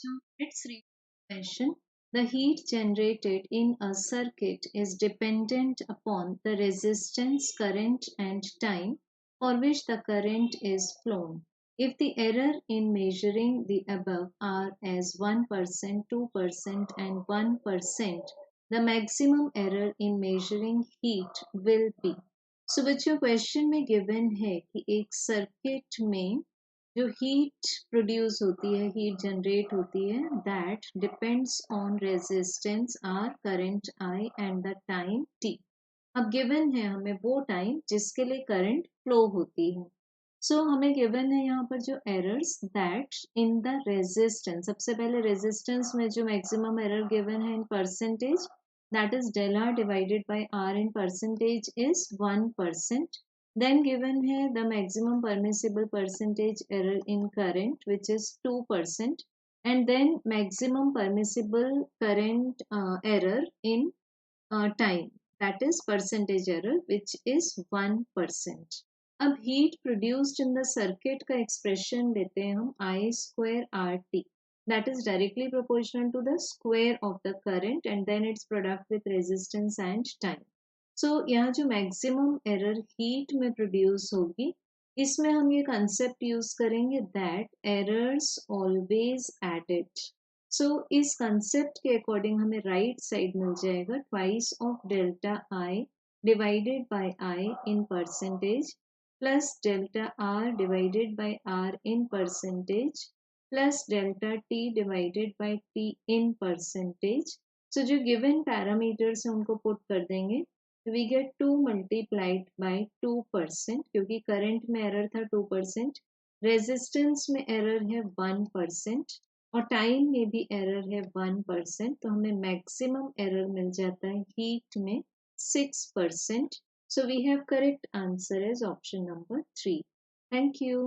So let's read the question. The heat generated in a circuit is dependent upon the resistance, current, and time for which the current is flown. If the error in measuring the above are as 1%, 2%, and 1%, the maximum error in measuring heat will be. So बच्चों question में given है कि एक circuit में जो heat produce होती है, heat generate होती है, that depends on resistance R, current I and the time T. अब गिवन है हमें वो टाइम जिसके लिए करंट फ्लो होती है। सो हमें गिवन है यहाँ पर जो errors that in the resistance, सबसे पहले रेजिस्टेंस में जो मैक्सिमम एरर गिवन है in percentage, that is del R divided by R in percentage is 1%. Then given here the maximum permissible percentage error in current, which is 2%, and then maximum permissible current error in time, that is percentage error, which is 1%. अब heat produced in the circuit का expression लेते हैं हम I square RT, that is directly proportional to the square of the current and then its product with resistance and time. यहाँ जो maximum error heat में produce होगी, इसमें हम ये कंसेप्ट यूज करेंगे दैट एरर्स ऑलवेज एडेड। इस concept के अकॉर्डिंग हमें राइट साइड मिल जाएगा twice of delta I divided by I in percentage plus delta R divided by R in percentage plus delta T divided by T in percentage. जो given parameters हैं उनको put कर देंगे, we get 2 multiplied by 2%, क्योंकि current में error था 2%, resistance में error है 1% और टाइम में भी एरर है 1%, तो हमें मैक्सिमम एरर मिल जाता है हीट में 6%. So we have correct answer as option number 3. Thank you.